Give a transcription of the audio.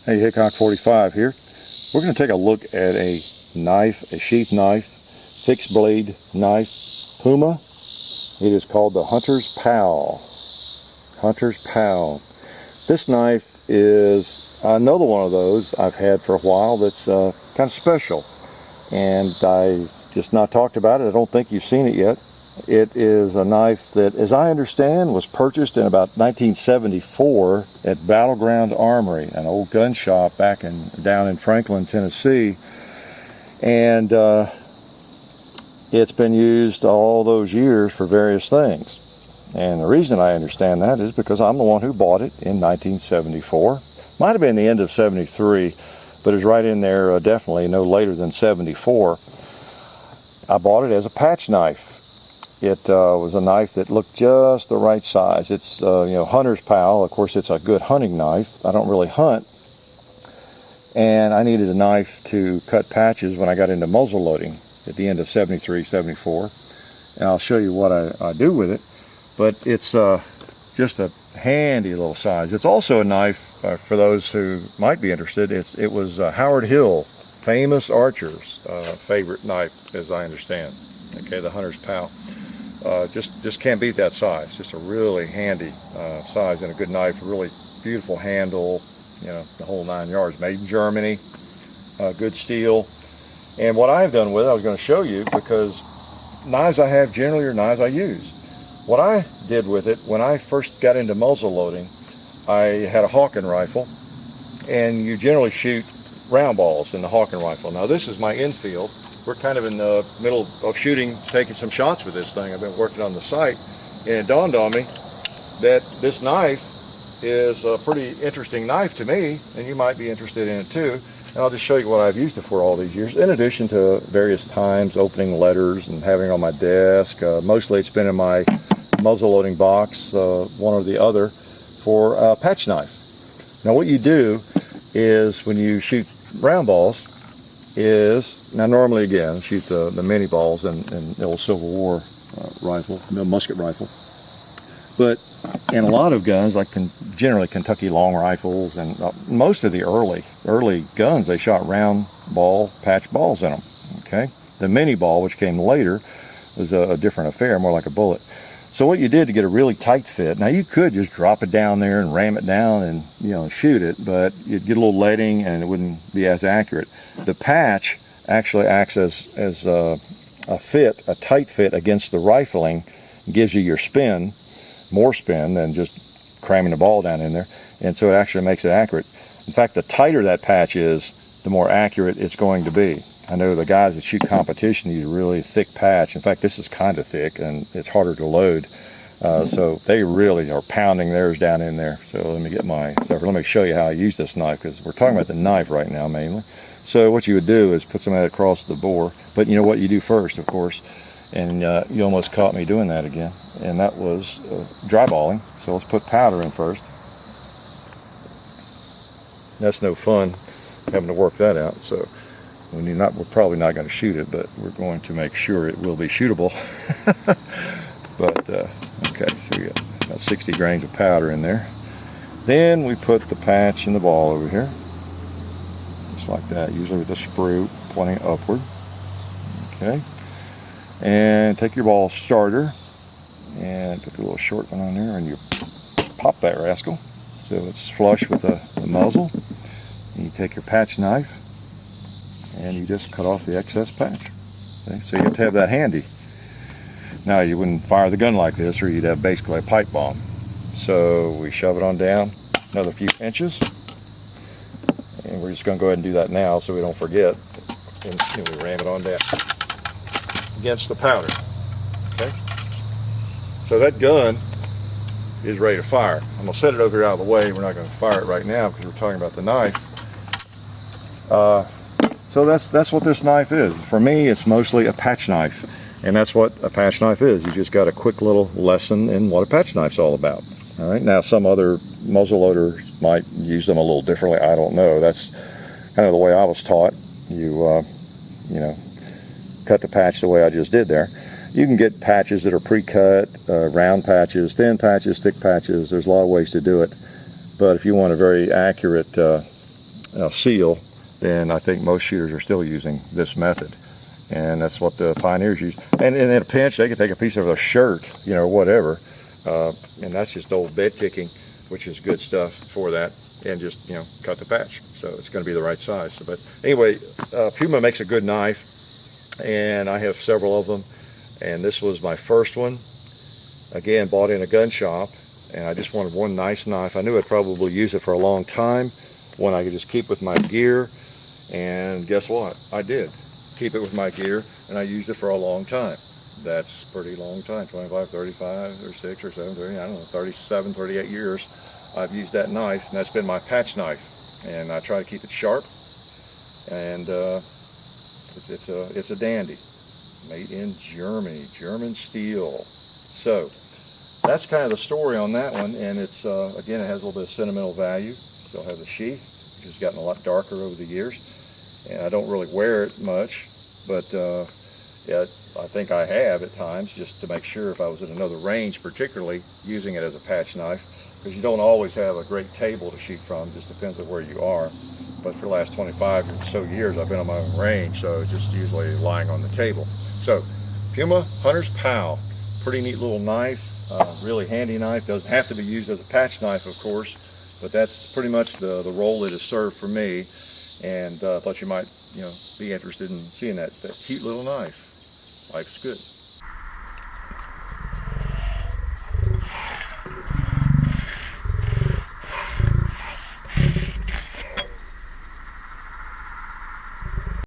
Hey, Hickok 45 here. We're going to take a look at a knife, a sheath knife, fixed blade knife, Puma. It is called the Hunter's Pal. Hunter's Pal. This knife is another one of those I've had for a while that's kind of special. And I just not talked about it. I don't think you've seen it yet. It is a knife that, as I understand, was purchased in about 1974 at Battleground Armory, an old gun shop down in Franklin, Tennessee. And it's been used all those years for various things. And the reason I understand that is because I'm the one who bought it in 1974. Might have been the end of 73, but it's right in there, definitely no later than 74. I bought it as a patch knife. It was a knife that looked just the right size. It's, Hunter's Pal. Of course, it's a good hunting knife. I don't really hunt. And I needed a knife to cut patches when I got into muzzle loading at the end of 73, 74. And I'll show you what I do with it. But it's just a handy little size. It's also a knife, for those who might be interested, it was Howard Hill, famous archer's favorite knife, as I understand. Okay, the Hunter's Pal. Just can't beat that size. Just a really handy size and a good knife. A really beautiful handle, the whole 9 yards. Made in Germany, good steel. And what I've done with it, I was going to show you, because knives I have generally are knives I use. What I did with it, when I first got into muzzle loading, I had a Hawken rifle, and you generally shoot round balls in the Hawken rifle. Now this is my infield. We're kind of in the middle of shooting, taking some shots with this thing. I've been working on the sight, and it dawned on me that this knife is a pretty interesting knife to me, and you might be interested in it too. And I'll just show you what I've used it for all these years, in addition to various times opening letters and having it on my desk. Mostly it's been in my muzzle loading box, one or the other, for a patch knife. Now what you do is, when you shoot round balls, now normally again shoot the mini balls and the old Civil War rifle, musket rifle. But in a lot of guns, like generally Kentucky long rifles and most of the early guns, they shot round ball, patch balls in them. Okay, the mini ball, which came later, was a different affair, more like a bullet. So what you did to get a really tight fit, now you could just drop it down there and ram it down and shoot it, but you'd get a little leading and it wouldn't be as accurate. The patch actually acts as a tight fit against the rifling, gives you your spin, more spin than just cramming the ball down in there, and so it actually makes it accurate. In fact, the tighter that patch is, the more accurate it's going to be. I know the guys that shoot competition use a really thick patch. In fact, this is kind of thick and it's harder to load. So they really are pounding theirs down in there. So let me show you how I use this knife, because we're talking about the knife right now mainly. So what you would do is put some of that across the bore. But you know what you do first, of course, and you almost caught me doing that again, and that was dry balling. So let's put powder in first. That's no fun having to work that out. So we're probably not going to shoot it, but we're going to make sure it will be shootable. But okay, so we got about 60 grains of powder in there. Then we put the patch and the ball over here, just like that, usually with the sprue pointing upward. Okay, and take your ball starter and put the little short one on there, and you pop that rascal so it's flush with the muzzle. And you take your patch knife and you just cut off the excess patch. Okay? So you have to have that handy. Now you wouldn't fire the gun like this, or you'd have basically a pipe bomb. So we shove it on down another few inches, and we're just going to go ahead and do that now so we don't forget. And we ram it on down against the powder. Okay. So that gun is ready to fire. I'm going to set it over here out of the way. We're not going to fire it right now because we're talking about the knife. So that's what this knife is. For me, it's mostly a patch knife, and that's what a patch knife is. You just got a quick little lesson in what a patch knife's all about. All right. Now, some other muzzle loaders might use them a little differently. I don't know. That's kind of the way I was taught. You cut the patch the way I just did there. You can get patches that are pre-cut, round patches, thin patches, thick patches. There's a lot of ways to do it. But if you want a very accurate seal, then I think most shooters are still using this method. And that's what the pioneers used. And in a pinch, they could take a piece of a shirt, you know, whatever. And that's just old bed ticking, which is good stuff for that. And just, you know, cut the patch. So it's going to be the right size. So, but anyway, Puma makes a good knife, and I have several of them. And this was my first one. Again, bought in a gun shop, and I just wanted one nice knife. I knew I'd probably use it for a long time, one I could just keep with my gear. And guess what? I did keep it with my gear, and I used it for a long time. That's a pretty long time, 25, 35, or 6 or 7, 30, I don't know, 37, 38 years I've used that knife, and that's been my patch knife. And I try to keep it sharp, and it's a dandy. Made in Germany, German steel. So that's kind of the story on that one, and it's again, it has a little bit of sentimental value. Still have the sheath, which has gotten a lot darker over the years, and I don't really wear it much, but yeah, I think I have at times, just to make sure if I was at another range, particularly using it as a patch knife, because you don't always have a great table to shoot from. Just depends on where you are. But for the last 25 or so years, I've been on my own range, so just usually lying on the table. So Puma Hunter's Pal, pretty neat little knife, really handy knife. Doesn't have to be used as a patch knife, of course, but that's pretty much the role it has served for me. And I thought you might, you know, be interested in seeing that cute little knife. Life's good.